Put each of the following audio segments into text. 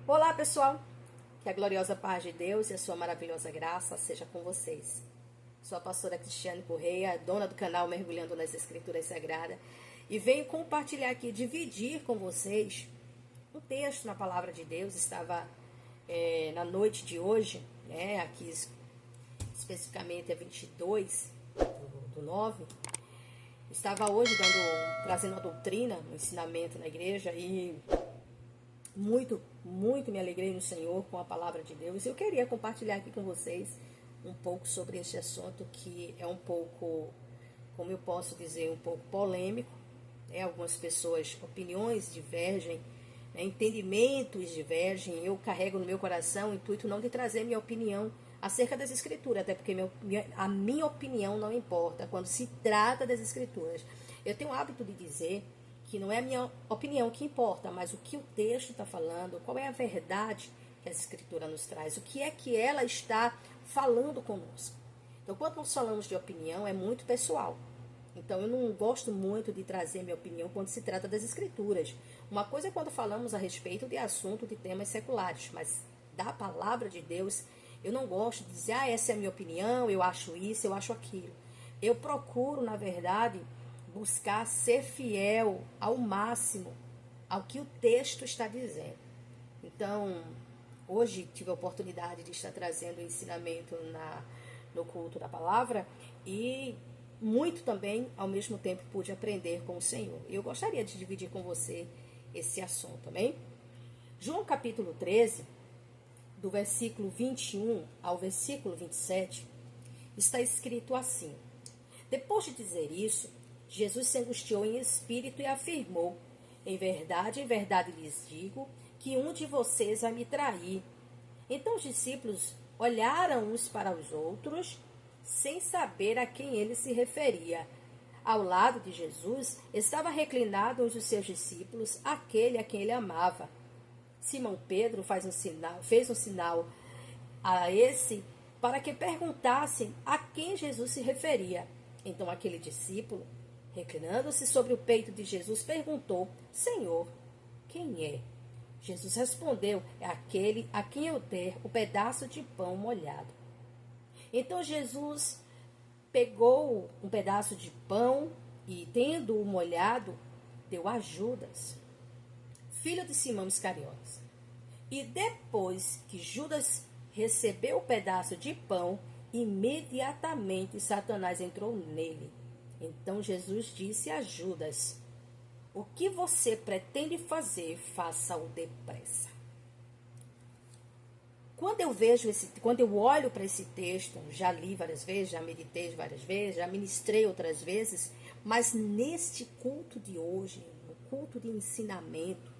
Olá, pessoal! Que a gloriosa paz de Deus e a sua maravilhosa graça seja com vocês. Sou a pastora Cristiane Correia, dona do canal Mergulhando nas Escrituras Sagradas, e venho compartilhar aqui, dividir com vocês um texto na palavra de Deus. Estava na noite de hoje, aqui especificamente é 22 do 9, estava hoje trazendo a doutrina, um ensinamento na igreja, e muito me alegrei no Senhor com a palavra de Deus. Eu queria compartilhar aqui com vocês um pouco sobre este assunto, que é um pouco, como eu posso dizer, um pouco polêmico. Algumas pessoas, opiniões divergem, entendimentos divergem. Eu carrego no meu coração o intuito não de trazer minha opinião acerca das Escrituras, até porque a minha opinião não importa quando se trata das Escrituras. Eu tenho o hábito de dizer que não é a minha opinião que importa, mas o que o texto está falando, qual é a verdade que a Escritura nos traz, o que é que ela está falando conosco. Então, quando nós falamos de opinião, é muito pessoal. Então, eu não gosto muito de trazer minha opinião quando se trata das Escrituras. Uma coisa é quando falamos a respeito de assunto, de temas seculares, mas da palavra de Deus, eu não gosto de dizer, essa é a minha opinião, eu acho isso, eu acho aquilo. Eu procuro, na verdade, buscar ser fiel ao máximo ao que o texto está dizendo. Então, hoje tive a oportunidade de estar trazendo o ensinamento no culto da palavra e muito também, ao mesmo tempo, pude aprender com o Senhor. E eu gostaria de dividir com você esse assunto, amém? João capítulo 13, do versículo 21 ao versículo 27, está escrito assim: Depois de dizer isso, Jesus se angustiou em espírito e afirmou: em verdade lhes digo, que um de vocês vai me trair. Então os discípulos olharam uns para os outros, sem saber a quem ele se referia. Ao lado de Jesus estava reclinado um dos seus discípulos, aquele a quem ele amava. Simão Pedro fez um sinal a esse para que perguntassem a quem Jesus se referia. Então aquele discípulo, reclinando-se sobre o peito de Jesus, perguntou: Senhor, quem é? Jesus respondeu: é aquele a quem eu der o pedaço de pão molhado. Então Jesus pegou um pedaço de pão e, tendo-o molhado, deu a Judas, filho de Simão Iscariotes. E depois que Judas recebeu o pedaço de pão, imediatamente Satanás entrou nele. Então Jesus disse a Judas: o que você pretende fazer, faça-o depressa. Quando eu olho para esse texto, já li várias vezes, já meditei várias vezes, já ministrei outras vezes, mas neste culto de hoje, no culto de ensinamento,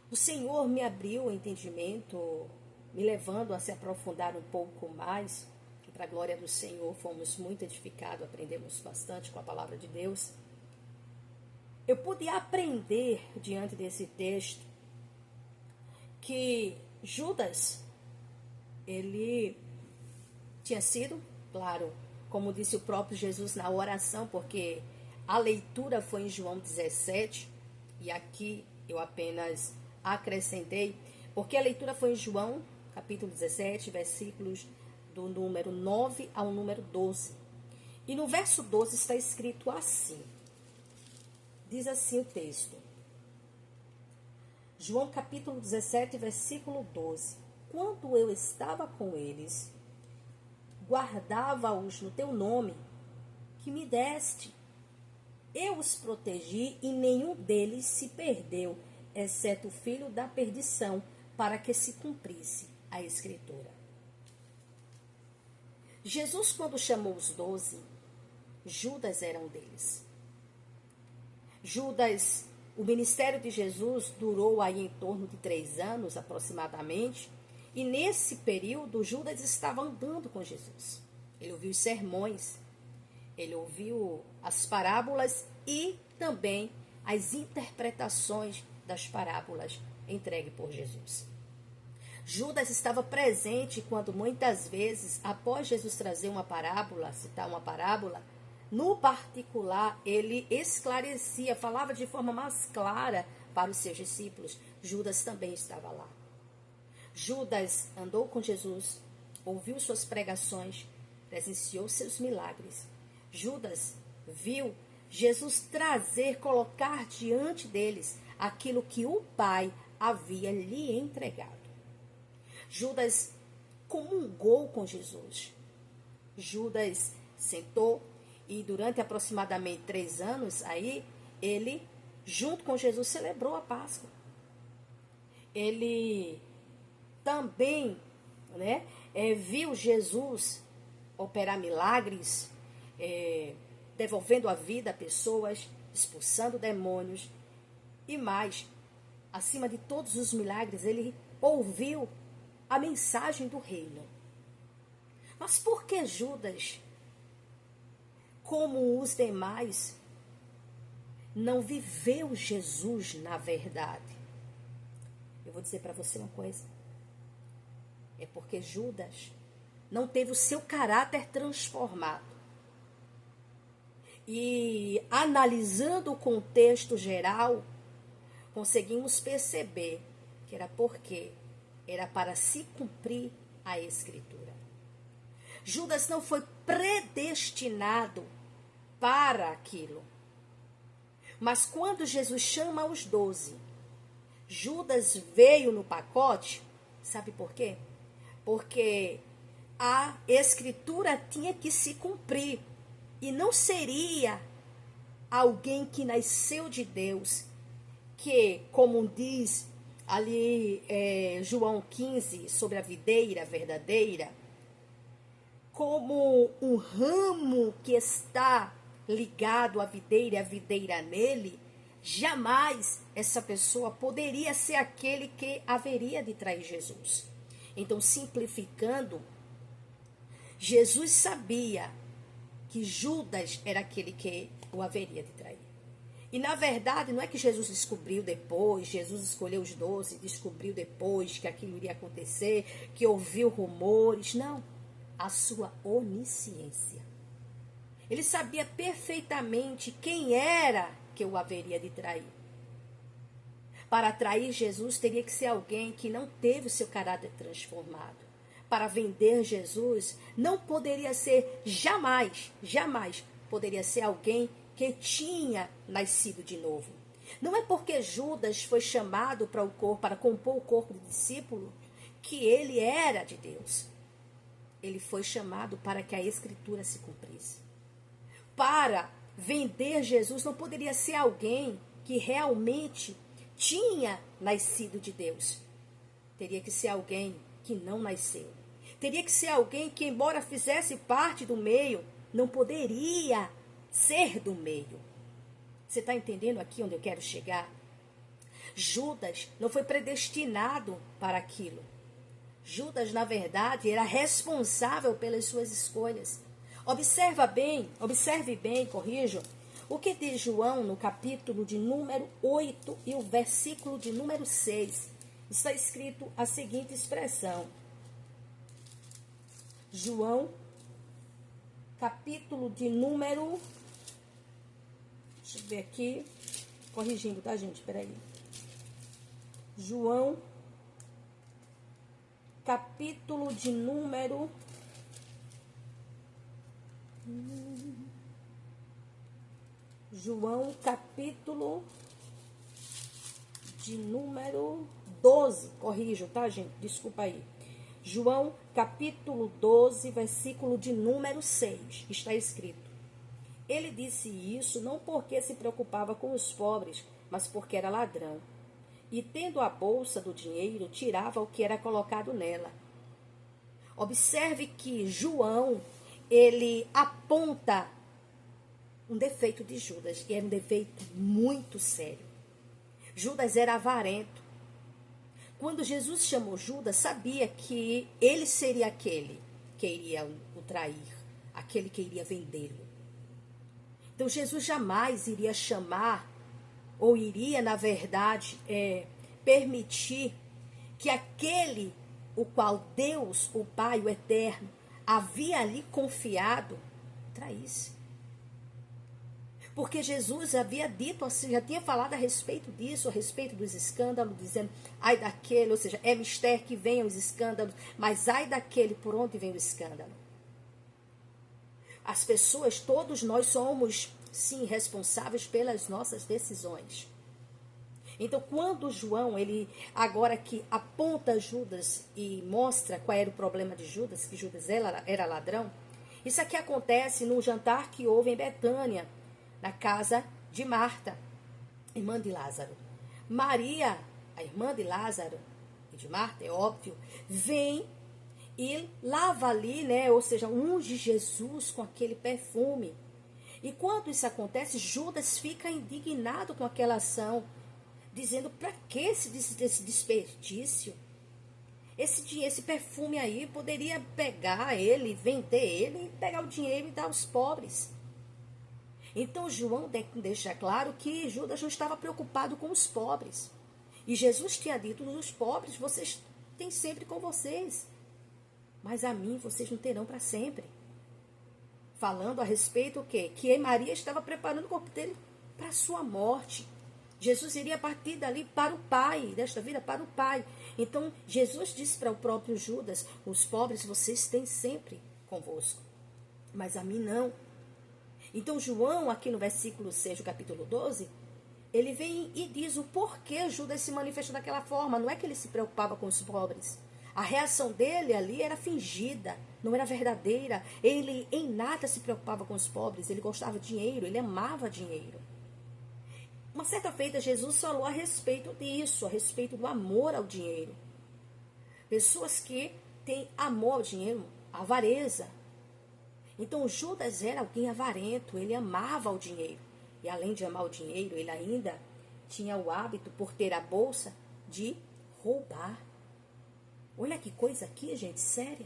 o Senhor me abriu o entendimento, me levando a se aprofundar um pouco mais, que para a glória do Senhor fomos muito edificados, aprendemos bastante com a palavra de Deus. Eu pude aprender diante desse texto que Judas, ele tinha sido, claro, como disse o próprio Jesus na oração, porque a leitura foi em João 17, e aqui eu apenas acrescentei, porque a leitura foi em João, capítulo 17, versículos do número 9 ao número 12. E no verso 12 está escrito assim, diz assim o texto. João capítulo 17, versículo 12. Quando eu estava com eles, guardava-os no teu nome, que me deste. Eu os protegi e nenhum deles se perdeu, exceto o filho da perdição, para que se cumprisse a Escritura. Jesus, quando chamou os 12, Judas era um deles. Judas, o ministério de Jesus durou aí em torno de 3 anos aproximadamente, e nesse período Judas estava andando com Jesus. Ele ouviu os sermões, ele ouviu as parábolas e também as interpretações das parábolas entregues por Jesus. Judas estava presente quando muitas vezes, após Jesus trazer uma parábola, citar uma parábola, no particular, ele esclarecia, falava de forma mais clara para os seus discípulos. Judas também estava lá. Judas andou com Jesus, ouviu suas pregações, presenciou seus milagres. Judas viu Jesus trazer, colocar diante deles aquilo que o Pai havia lhe entregado. Judas comungou com Jesus. Judas sentou e durante aproximadamente 3 anos, aí ele, junto com Jesus, celebrou a Páscoa. Ele também, viu Jesus operar milagres, devolvendo a vida a pessoas, expulsando demônios e mais. Acima de todos os milagres, ele ouviu a mensagem do reino. Mas por que Judas, como os demais, não viveu Jesus na verdade? Eu vou dizer para você uma coisa. É porque Judas não teve o seu caráter transformado. E analisando o contexto geral, conseguimos perceber que era porque era para se cumprir a Escritura. Judas não foi predestinado para aquilo. Mas quando Jesus chama os 12, Judas veio no pacote, sabe por quê? Porque a Escritura tinha que se cumprir. E não seria alguém que nasceu de Deus, que, como diz ali João 15, sobre a videira verdadeira, como um ramo que está ligado à videira e a videira nele, jamais essa pessoa poderia ser aquele que haveria de trair Jesus. Então, simplificando, Jesus sabia que Judas era aquele que o haveria de trair. E na verdade, não é que Jesus descobriu depois, Jesus escolheu os 12, descobriu depois que aquilo iria acontecer, que ouviu rumores. Não, a sua onisciência. Ele sabia perfeitamente quem era que o haveria de trair. Para trair Jesus, teria que ser alguém que não teve o seu caráter transformado. Para vender Jesus, não poderia ser jamais poderia ser alguém que tinha nascido de novo. Não é porque Judas foi chamado para compor o corpo do discípulo que ele era de Deus. Ele foi chamado para que a Escritura se cumprisse. Para vender Jesus, não poderia ser alguém que realmente tinha nascido de Deus. Teria que ser alguém que não nasceu. Teria que ser alguém que, embora fizesse parte do meio, não poderia ser do meio. Você está entendendo aqui onde eu quero chegar? Judas não foi predestinado para aquilo. Judas, na verdade, era responsável pelas suas escolhas. Observe bem, corrijo, o que diz João no capítulo de número 8 e o versículo de número 6. Está escrito a seguinte expressão. João, capítulo de número... Deixa eu ver aqui. Corrigindo, tá, gente? Peraí. João, capítulo de número... João, capítulo de número 12. Corrijo, tá, gente? Desculpa aí. João, capítulo 12, versículo de número 6. Está escrito. Ele disse isso não porque se preocupava com os pobres, mas porque era ladrão. E tendo a bolsa do dinheiro, tirava o que era colocado nela. Observe que João, ele aponta um defeito de Judas, e era um defeito muito sério. Judas era avarento. Quando Jesus chamou Judas, sabia que ele seria aquele que iria o trair, aquele que iria vendê-lo. Então Jesus jamais iria chamar, ou iria, na verdade, permitir que aquele o qual Deus, o Pai, o Eterno, havia ali confiado, traísse. Porque Jesus havia dito assim, já tinha falado a respeito disso, a respeito dos escândalos, dizendo, ai daquele, ou seja, é mistério que venham os escândalos, mas ai daquele por onde vem o escândalo. As pessoas, todos nós somos, sim, responsáveis pelas nossas decisões. Então, quando João, ele agora que aponta Judas e mostra qual era o problema de Judas, que Judas era ladrão, isso aqui acontece num jantar que houve em Betânia, na casa de Marta, irmã de Lázaro. Maria, a irmã de Lázaro e de Marta, é óbvio, vem e lava ali, né? Ou seja, unge Jesus com aquele perfume. E quando isso acontece, Judas fica indignado com aquela ação, dizendo, para que esse desperdício? Esse perfume aí poderia pegar ele, vender ele, e pegar o dinheiro e dar aos pobres. Então João deixa claro que Judas não estava preocupado com os pobres. E Jesus tinha dito, os pobres vocês têm sempre com vocês, mas a mim vocês não terão para sempre. Falando a respeito o quê? Que Maria estava preparando o corpo dele para a sua morte. Jesus iria partir dali para o Pai, desta vida para o Pai. Então Jesus disse para o próprio Judas, os pobres vocês têm sempre convosco, mas a mim não. Então João, aqui no versículo 6 do capítulo 12, ele vem e diz o porquê Judas se manifestou daquela forma. Não é que ele se preocupava com os pobres. A reação dele ali era fingida, não era verdadeira. Ele em nada se preocupava com os pobres, ele gostava de dinheiro, ele amava dinheiro. Uma certa feita Jesus falou a respeito disso, a respeito do amor ao dinheiro. Pessoas que têm amor ao dinheiro, avareza. Então Judas era alguém avarento, ele amava o dinheiro. E além de amar o dinheiro, ele ainda tinha o hábito, por ter a bolsa, de roubar. Olha que coisa aqui, gente, séria.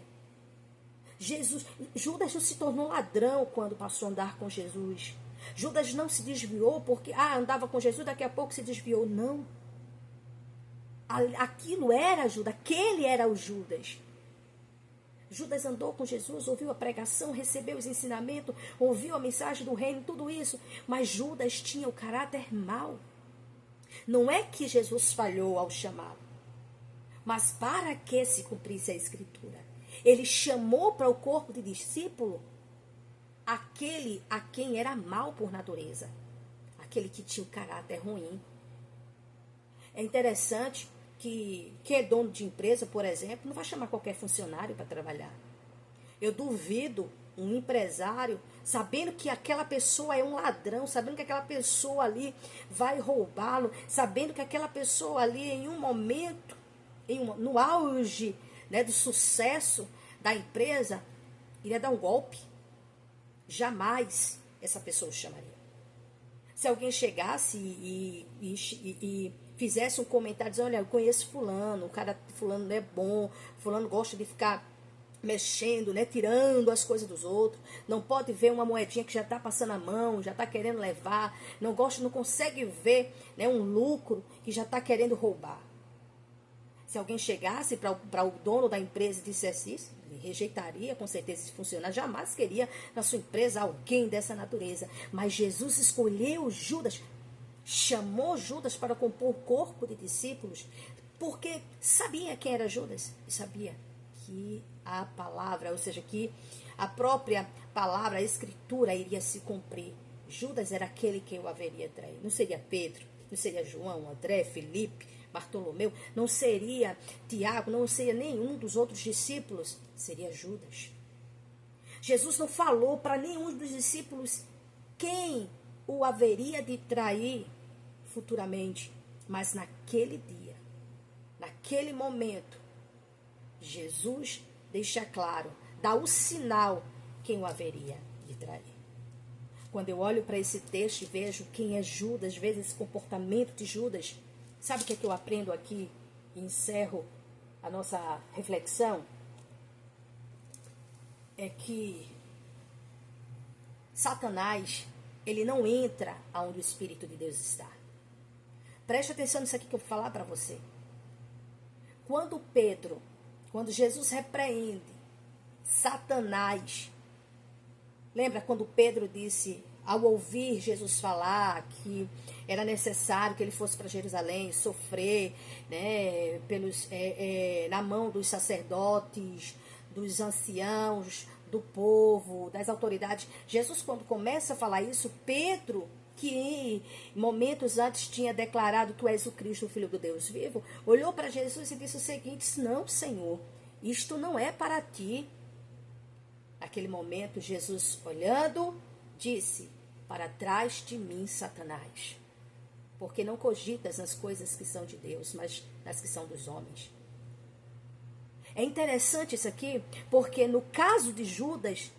Judas não se tornou ladrão quando passou a andar com Jesus. Judas não se desviou porque andava com Jesus, daqui a pouco se desviou. Não. Aquilo era Judas, aquele era o Judas. Judas andou com Jesus, ouviu a pregação, recebeu os ensinamentos, ouviu a mensagem do reino, tudo isso. Mas Judas tinha o caráter mau. Não é que Jesus falhou ao chamá-lo, mas para que se cumprisse a Escritura. Ele chamou para o corpo de discípulo aquele a quem era mau por natureza, aquele que tinha o caráter ruim. É interessante que é dono de empresa, por exemplo, não vai chamar qualquer funcionário para trabalhar. Eu duvido um empresário, sabendo que aquela pessoa é um ladrão, sabendo que aquela pessoa ali vai roubá-lo, sabendo que aquela pessoa ali em um momento, no auge, né, do sucesso da empresa, iria dar um golpe. Jamais essa pessoa o chamaria. Se alguém chegasse e fizesse um comentário dizendo, olha, eu conheço fulano, o cara fulano é bom, fulano gosta de ficar mexendo, né, tirando as coisas dos outros, não pode ver uma moedinha que já está passando a mão, já está querendo levar, não consegue ver, né, um lucro que já está querendo roubar. Se alguém chegasse para o dono da empresa e dissesse isso, ele rejeitaria com certeza esse funcionário, jamais queria na sua empresa alguém dessa natureza. Mas Jesus escolheu Judas, chamou Judas para compor o corpo de discípulos, porque sabia quem era Judas e sabia que a palavra, ou seja, que a própria palavra, a escritura iria se cumprir. Judas era aquele que eu haveria traído. Não seria Pedro, não seria João, André, Felipe, Bartolomeu, não seria Tiago, não seria nenhum dos outros discípulos, seria Judas. Jesus não falou para nenhum dos discípulos quem o haveria de trair futuramente, mas naquele dia, naquele momento, Jesus deixa claro, dá o sinal quem o haveria de trair. Quando eu olho para esse texto e vejo quem é Judas, vejo esse comportamento de Judas, sabe o que é que eu aprendo aqui e encerro a nossa reflexão? É que Satanás, ele não entra aonde o Espírito de Deus está. Preste atenção nisso aqui que eu vou falar para você. Quando Jesus repreende Satanás, lembra quando Pedro disse, ao ouvir Jesus falar que era necessário que ele fosse para Jerusalém sofrer, né, na mão dos sacerdotes, dos anciãos, do povo, das autoridades. Jesus, quando começa a falar isso, Pedro, que momentos antes tinha declarado: tu és o Cristo, o Filho do Deus vivo, olhou para Jesus e disse o seguinte: não, Senhor, isto não é para ti. Naquele momento, Jesus, olhando, disse: para trás de mim, Satanás, porque não cogitas nas coisas que são de Deus, mas nas que são dos homens. É interessante isso aqui, porque no caso de Judas,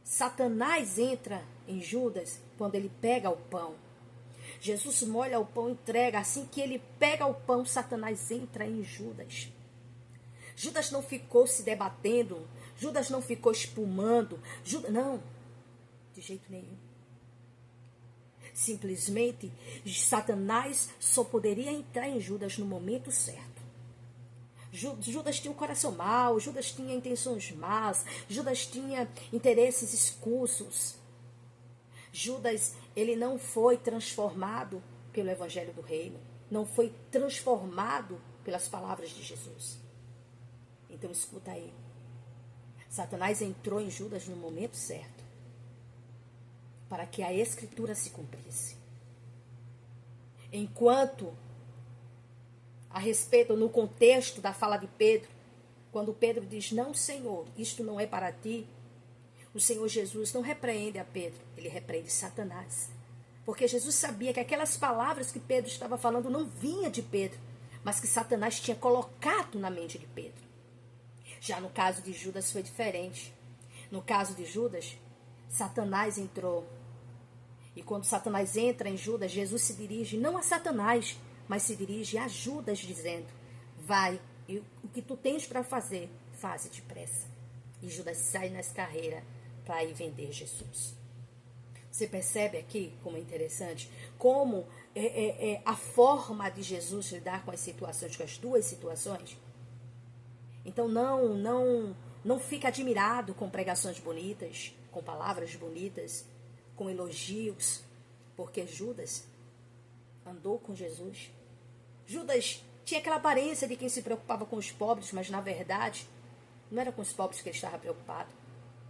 Satanás entra em Judas quando ele pega o pão. Jesus molha o pão e entrega. Assim que ele pega o pão, Satanás entra em Judas. Judas não ficou se debatendo, Judas não ficou espumando, não, de jeito nenhum. Simplesmente, Satanás só poderia entrar em Judas no momento certo. Judas tinha um coração mau, Judas tinha intenções más, Judas tinha interesses escusos. Judas, ele não foi transformado pelo evangelho do reino, não foi transformado pelas palavras de Jesus. Então escuta aí, Satanás entrou em Judas no momento certo, para que a escritura se cumprisse. Enquanto, a respeito, no contexto da fala de Pedro, quando Pedro diz: não, Senhor, isto não é para ti, o Senhor Jesus não repreende a Pedro, ele repreende Satanás. Porque Jesus sabia que aquelas palavras que Pedro estava falando não vinham de Pedro, mas que Satanás tinha colocado na mente de Pedro. Já no caso de Judas foi diferente. No caso de Judas, Satanás entrou. E quando Satanás entra em Judas, Jesus se dirige não a Satanás, mas se dirige a Judas, dizendo: vai, e o que tu tens para fazer, faze depressa. E Judas sai nas carreiras para ir vender Jesus. Você percebe aqui como é interessante? Como a forma de Jesus lidar com as situações, com as duas situações? Então não fica admirado com pregações bonitas, com palavras bonitas, com elogios, porque Judas andou com Jesus. Judas tinha aquela aparência de quem se preocupava com os pobres, mas na verdade não era com os pobres que ele estava preocupado.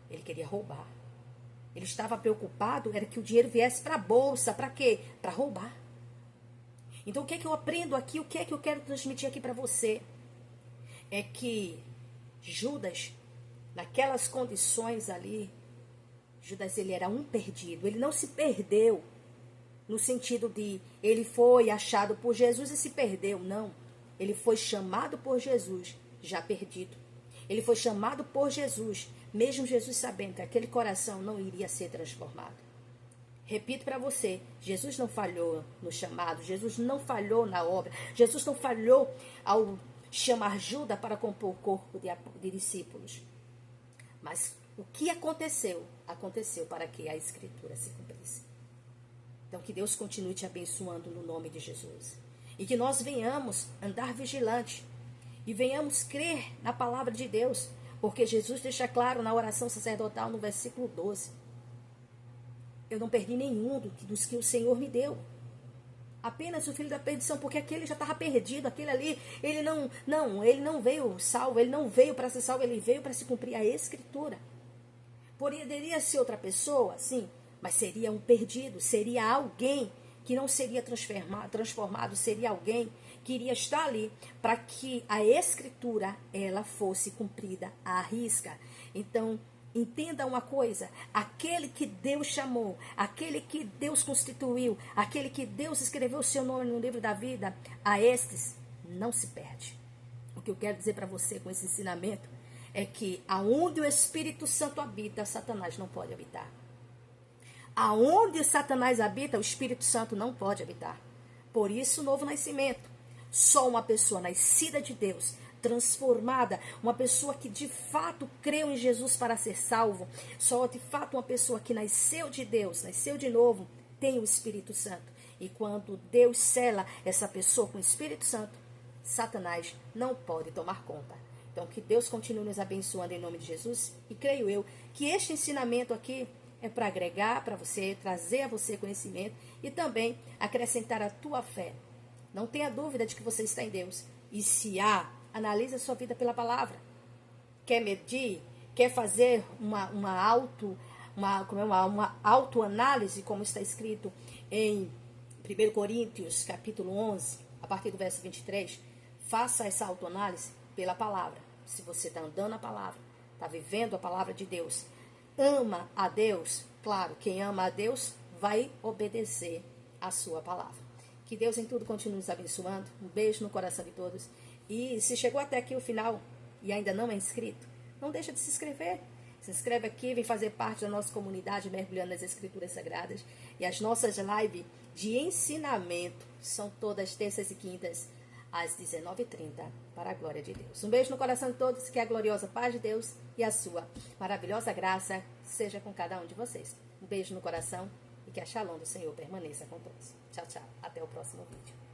Ele queria roubar. Ele estava preocupado, era que o dinheiro viesse para a bolsa. Para quê? Para roubar. Então o que é que eu aprendo aqui? O que é que eu quero transmitir aqui para você? É que Judas, naquelas condições ali, Judas, ele era um perdido. Ele não se perdeu no sentido de ele foi achado por Jesus e se perdeu. Não. Ele foi chamado por Jesus, já perdido. Ele foi chamado por Jesus, mesmo Jesus sabendo que aquele coração não iria ser transformado. Repito para você, Jesus não falhou no chamado, Jesus não falhou na obra, Jesus não falhou ao chamar Judas para compor o corpo de discípulos. Mas o que aconteceu? Aconteceu para que a Escritura se cumprisse. Então que Deus continue te abençoando no nome de Jesus. E que nós venhamos andar vigilante e venhamos crer na palavra de Deus, porque Jesus deixa claro na oração sacerdotal no versículo 12. Eu não perdi nenhum dos que o Senhor me deu. Apenas o filho da perdição, porque aquele já estava perdido, aquele ali, ele não veio salvo, ele não veio para ser salvo, ele veio para se cumprir a Escritura. Poderia ser outra pessoa, sim, mas seria um perdido, seria alguém que não seria transformado, seria alguém que iria estar ali para que a Escritura ela fosse cumprida à risca. Então, entenda uma coisa, aquele que Deus chamou, aquele que Deus constituiu, aquele que Deus escreveu o seu nome no livro da vida, a estes não se perde. O que eu quero dizer para você com esse ensinamento é que aonde o Espírito Santo habita, Satanás não pode habitar. Aonde Satanás habita, o Espírito Santo não pode habitar. Por isso, o novo nascimento. Só uma pessoa nascida de Deus, transformada, uma pessoa que de fato creu em Jesus para ser salvo, só de fato uma pessoa que nasceu de Deus, nasceu de novo, tem o Espírito Santo. E quando Deus sela essa pessoa com o Espírito Santo, Satanás não pode tomar conta. Então que Deus continue nos abençoando em nome de Jesus. E creio eu que este ensinamento aqui é para agregar para você, trazer a você conhecimento e também acrescentar a tua fé. Não tenha dúvida de que você está em Deus. E se há, analise a sua vida pela palavra. Quer medir? Quer fazer uma autoanálise, como está escrito em 1 Coríntios, capítulo 11, a partir do verso 23? Faça essa autoanálise pela palavra. Se você está andando a palavra, está vivendo a palavra de Deus, ama a Deus, claro, quem ama a Deus vai obedecer a sua palavra. Que Deus em tudo continue nos abençoando. Um beijo no coração de todos. E se chegou até aqui o final e ainda não é inscrito, não deixa de se inscrever. Se inscreve aqui, vem fazer parte da nossa comunidade Mergulhando nas Escrituras Sagradas. E as nossas lives de ensinamento são todas terças e quintas, às 19h30, para a glória de Deus. Um beijo no coração de todos, que a gloriosa paz de Deus e a sua maravilhosa graça seja com cada um de vocês. Um beijo no coração e que a Shalom do Senhor permaneça com todos. Tchau, tchau. Até o próximo vídeo.